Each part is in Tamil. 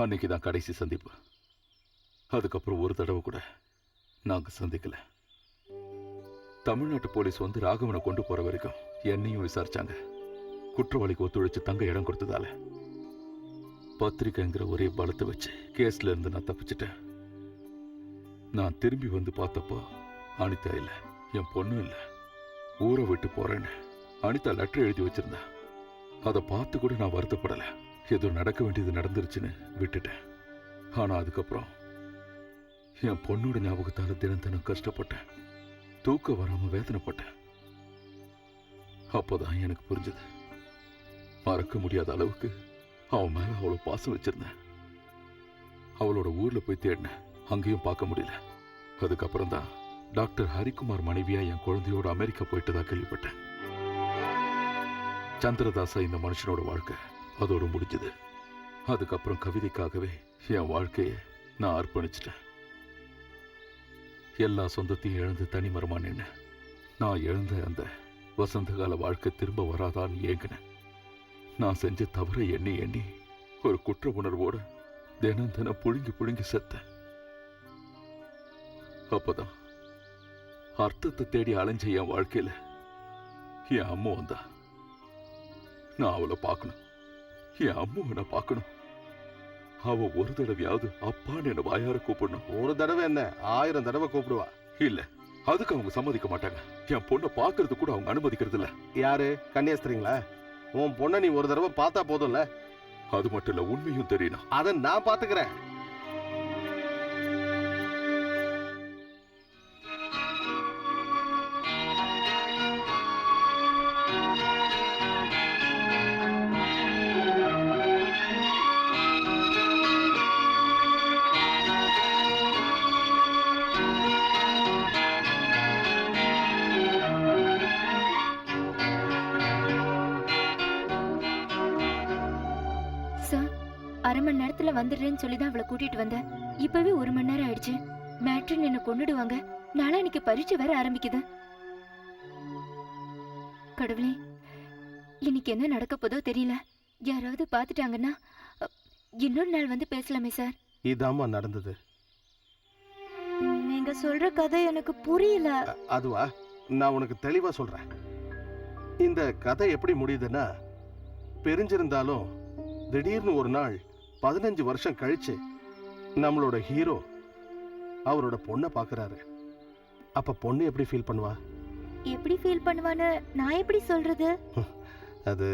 அன்னைக்கு தான் கடைசி சந்திப்பு. அதுக்கப்புறம் ஒரு தடவை கூட நாங்க சந்திக்கல. தமிழ்நாட்டு போலீஸ் வந்து ராகவனை கொண்டு போற வரைக்கும் என்னையும் விசாரிச்சாங்க. குற்றவாளிக்கு ஒத்துழைச்சு தங்க இடம் கொடுத்ததால பத்திரிக்கைங்கிற ஒரே பலத்தை வச்சு கேஸ்ல இருந்து நான் தப்பிச்சிட்டேன். நான் திரும்பி வந்து பார்த்தப்போ அனிதா இல்ல, என் பொண்ணு இல்ல. ஊரை விட்டு போறேன்னு அனிதா லெட்டர் எழுதி வச்சிருந்தா. அதை பார்த்து கூட நான் வருத்தப்படல. ஏதோ நடக்க வேண்டியது நடந்துருச்சுன்னு விட்டுட்டேன். ஆனா அதுக்கப்புறம் என் பொண்ணோட ஞாபகத்தால தினம் தினம் கஷ்டப்பட்டேன். தூக்கம் வராம வேதனைப்பட்டேன். அப்போதான் எனக்கு புரிஞ்சது, மறக்க முடியாத அளவுக்கு அவன் மேல அவ்வளவு பாசம் வச்சிருந்தேன். அவளோட ஊர்ல போய் தேடினேன், அங்கேயும் பார்க்க முடியல. அதுக்கப்புறம் தான் டாக்டர் ஹரிக்குமார் மனைவியா என் குழந்தையோட அமெரிக்கா போயிட்டு தான் கேள்விப்பட்டேன். சந்திரதாசா இந்த மனுஷனோட வாழ்க்கை அதோட முடிஞ்சது. அதுக்கப்புறம் கவிதைக்காகவே என் வாழ்க்கையை நான் அர்ப்பணிச்சிட்டேன். எல்லா சொந்தத்தையும் இழந்து தனிமரமா நின்று நான் இழந்த அந்த வசந்தகால வாழ்க்கை திரும்ப வராதான்னு ஏங்கினேன். நான் செஞ்ச தவறை எண்ணி எண்ணி ஒரு குற்ற உணர்வோட தினம் தினம் புழுங்கி புழுங்கி செத்தேன். அப்பதான் அர்த்தத்தை தேடி அலைஞ்ச என் வாழ்க்கையில என் அம்மா வந்தா. நான் அவளை பார்க்கணும், என் அம்மாவை நான் பார்க்கணும். அவ ஒரு தடவையாவது அப்பான்னு என்ன வாயார கூப்பிடணும். ஒரு தடவை என்ன 1000 தடவை கூப்பிடுவா. இல்ல, அதுக்கு அவங்க சம்மதிக்க மாட்டாங்க. என் பொண்ணை பாக்குறது கூட அவங்க அனுமதிக்கிறது இல்ல. யாரு? கன்னியாஸ்திரிங்களா? உன் பொண்ணை நீ ஒரு தடவை பார்த்தா போதும்ல. அது மட்டும் இல்ல, உண்மையும் தெரியணும். அதை நான் பாத்துக்கிறேன். அரை மணி நேரத்துல வந்துடுறேன்னு சொல்லிதான் அவளை கூட்டிட்டு வந்தேன். இப்பவே 1 மணி நேரம் ஆயிடுச்சு. மேட்ரின் என்ன கொன்னுடுவாங்க. நாளைக்கு பரீட்சை வேற ஆரம்பிக்குது. கடவுளே, இன்னைக்கு என்ன நடக்க போதோ தெரியல. யாராவது பாத்துட்டாங்கன்னா இன்னொரு நாள் வந்து பேசலாமே சார். இதாம்மா நடந்தது. நீங்க சொல்ற கதை எனக்கு புரியல. அதுவா, நான் உனக்கு தெளிவா சொல்றேன். இந்த கதை எப்படி முடியுதுன்னா, பிரிஞ்சிருந்தாலும் திடீர்னு ஒரு நாள் 15 வருஷம் கழிச்சு நம்மளோட ஹீரோ அவரோட பொண்ணை பாக்குறாரு. அப்ப பொண்ணு எப்படி ஃபீல் பண்ணுவா? எப்படி ஃபீல் பண்ணுவான்னு நான் எப்படி சொல்றது? அது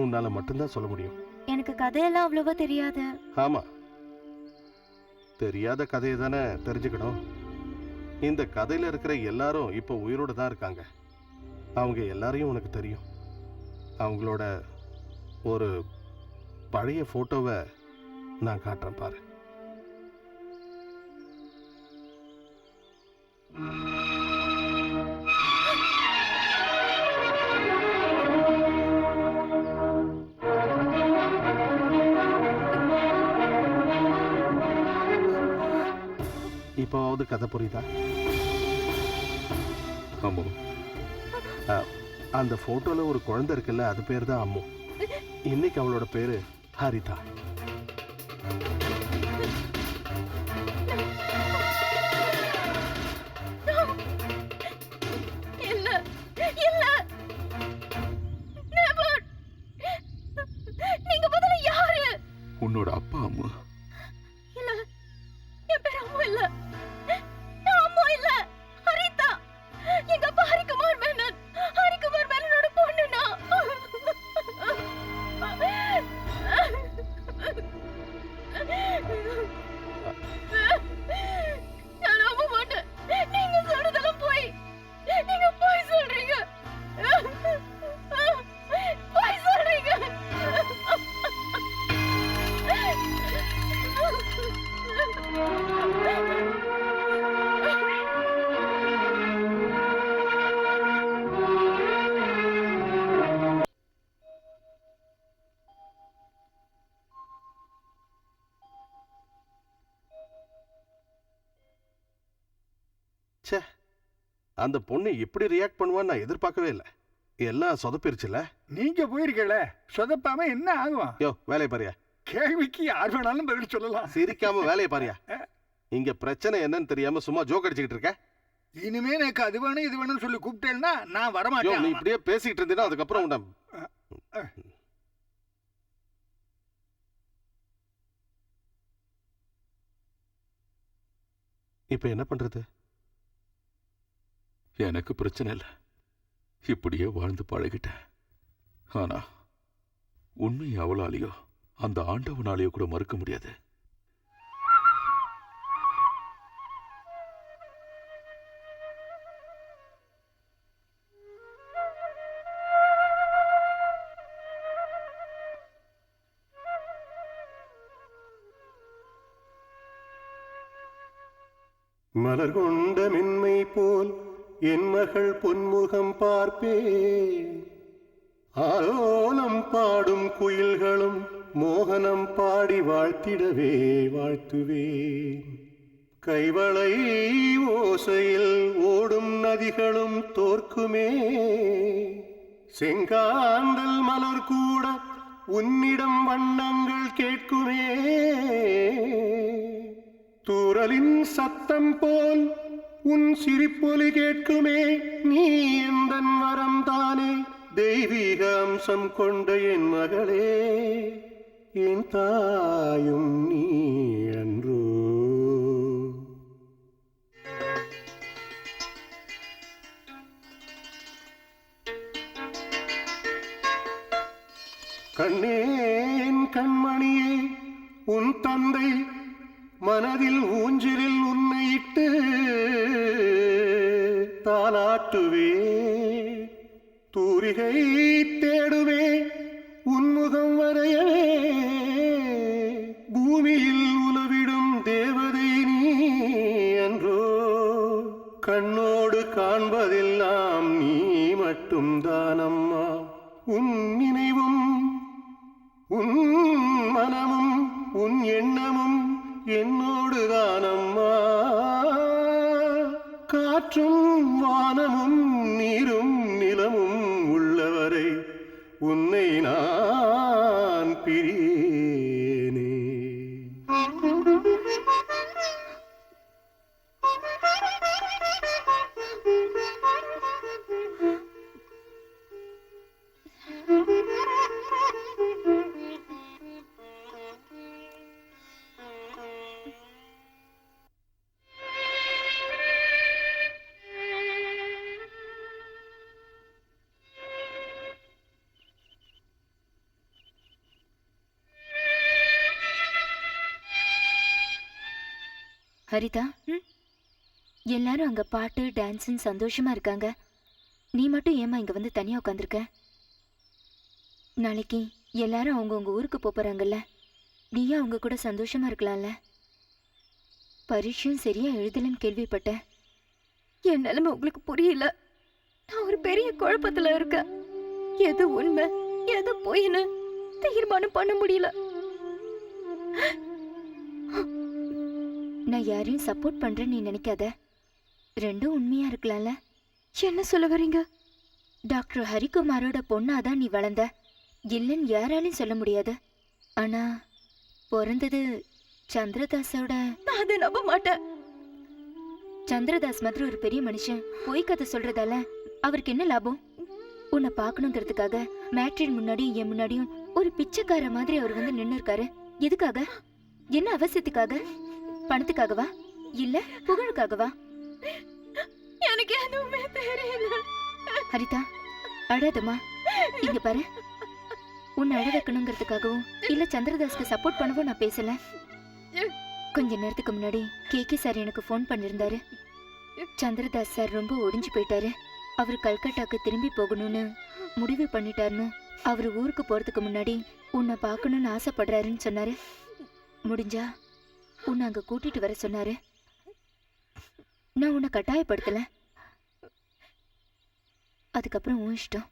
உன்னால மட்டும்தான் சொல்ல முடியும். எனக்கு கதையெல்லாம் அவ்வளவா தெரியாது. ஆமா, தெரியாத கதையை தானே தெரிஞ்சுக்கணும். இந்த கதையில இருக்கிற எல்லாரும் இப்ப உயிரோட தான் இருக்காங்க. அவங்க எல்லாரையும் உனக்கு தெரியும். அவங்களோட ஒரு பழைய போட்டோவை நான் காட்டுறேன் பாரு. இப்போவாவது கதை புரியுதா? அம்மு, அந்த போட்டோல ஒரு குழந்தை இருக்குல்ல, அது பேர் தான் அம்மு. இன்னைக்கு அவளோட பேரு ஹரிதா. உன்னோட அப்பா அம்மா? இல்ல, என் பேர் அம்மா இல்ல. நான் அம்மா இல்ல, ஹரிதா. எங்க அப்பா ஹரிக்குமார் மேனன். ஹரிக்குமார் மேனனோட பொண்ணு நான். நான் நம்ப மாட்டேன். நீங்க சொல்றதெல்லாம் போய். நீங்க போய் சொல்றீங்க. போய் சொல்றீங்க. ச்சே, அந்த பொண்ணு இப்படி ரியாக்ட் பண்ணுவான்னு நான் எதிர்பார்க்கவே இல்லை. எல்லாம் சொதப்பிருச்சுல. நீங்க போயிருக்கல, சொதப்பாம என்ன ஆகும்? யோ, வேலையை பாரியா. கேள்விக்கு யார் வேணாலும் பதில் சொல்லலாம். சிரிக்காம வேலையை பாரியா. இங்க பிரச்சனை என்னன்னு தெரியாம சும்மா ஜோக் அடிச்சுக்கிட்டு இருக்க. இனிமே எனக்கு அது வேணும் இது வேணும்னு சொல்லி கூப்பிட்டேன்னா நான் யோ, வரமாட்டேன். நீ இப்படியே பேசிக்கிட்டு இருந்தீங்கன்னா அதுக்கப்புறம் உன்னை இப்ப என்ன பண்றது? எனக்கு பிரச்சனை இல்லை, இப்படியே வாழ்ந்து பழகிட்டேன். ஆனா உண்மை அவளாலேயோ அந்த ஆண்டவனாலேயோ கூட மறுக்க முடியாது. மலர் கொண்ட மென்மை போல் என் மகள் பொன்முகம் பார்ப்பே, ஆலோலம் பாடும் குயில்களும் மோகனம் பாடி வாழ்த்திடவே வாழ்த்துவேன். கைவளை ஓசையில் ஓடும் நதிகளும் தோற்குமே, செங்காந்தல் மலர் கூட உன்னிடம் வண்ணங்கள் கேட்குமே. தூறலின் சத்தம் போல் உன் சிரிப்பொலி கேட்குமே. நீ எந்தன் வரம் தானே, தெய்வீக அம்சம் கொண்ட என் மகளே, என் தாயும் நீ அன்றோ. கண்ணேன் கண்மணியே, உன் தந்தை மனதில் ஊஞ்சிலில் உன்னை இட்டு தாலாட்டுவே. தூரிகை தேடுவே உன்முகம் வரையவே, பூமியில் உலவிடும் தேவதை நீ அன்றோ. கண்ணோடு காண்பதெல்லாம் நீ மட்டும் தானம்மா. உன் நினைவும் உன் மனமும் உன் எண்ணமும் என்னோடு தானம்மா. காற்றும் வானமும் நீரும் நிலமும் உள்ளவரை உன்னை நான் பிரியேனே. ஹரிதா, எல்லாரும் அங்க பாட்டு டான்ஸ்ன்னு சந்தோஷமா இருக்காங்க. நீ மட்டும் ஏமா இங்க வந்து தனியா உட்காந்துருக்க? நாளைக்கு எல்லாரும் அவங்கவுங்க ஊருக்கு போறாங்கல்ல, நீயும் அவங்க கூட சந்தோஷமா இருக்கலாம்ல. பரீட்சையும் சரியா எழுதலன்னு கேள்விப்பட்டேன். என் நிலைமை உங்களுக்கு புரியல. நான் ஒரு பெரிய குழப்பத்துல இருக்கேன். எது உண்மை எது பொய்ன்னு தீர்மானம் பண்ண முடியல. நான் யாரையும் சப்போர்ட் பண்றேன்னு நீ நினைக்காத. ரெண்டும் உண்மையா இருக்கலாம்ல. என்ன சொல்ல வரீங்க? டாக்டர் ஹரிகுமாரோட பொண்ணாதான் நீ வளர்ந்த, இல்லைன்னு யாராலையும் சொல்ல முடியாது. ஆனா பிறந்தது சந்திரதாஸோட. நான் அதை நம்ப மாட்டேன். சந்திரதாஸ் மாதிரி ஒரு பெரிய மனுஷன் பொய் கதை சொல்றதால அவருக்கு என்ன லாபம்? உன்னை பார்க்கணுங்கிறதுக்காக மேட்ரின் முன்னாடியும் என் முன்னாடியும் ஒரு பிச்சைக்கார மாதிரி அவர் வந்து நின்று இருக்காரு. எதுக்காக? என்ன அவசியத்துக்காக? பணத்துக்காகவா இல்ல புகழுக்காகவா? எனக்கு எதுவுமே தெரியல. ஹரிதா, அழாதம்மா. இங்க பாரு, உன்னை அழ வைக்கணுங்கிறதுக்காகவும் இல்ல சந்திரதாஸ்க்கு சப்போர்ட் பண்ணவும் நான் பேசல. கொஞ்ச நேரத்துக்கு முன்னாடி கேகே சார் எனக்கு ஃபோன் பண்ணிருந்தாரு. சந்திரதாஸ் சார் ரொம்ப ஒடிஞ்சு போயிட்டாரு. அவர் கல்கட்டாக்கு திரும்பி போகணும்னு முடிவு பண்ணிட்டாருன்னு, அவர் ஊருக்கு போறதுக்கு முன்னாடி உன்னை பார்க்கணும்னு ஆசைப்படுறாருன்னு சொன்னாரு. முடிஞ்சா உன்னை அங்க கூட்டிட்டு வர சொன்னாரு. நான் உன்னை கட்டாயப்படுத்தல. அதுக்கப்புறம் உன் இஷ்டம்.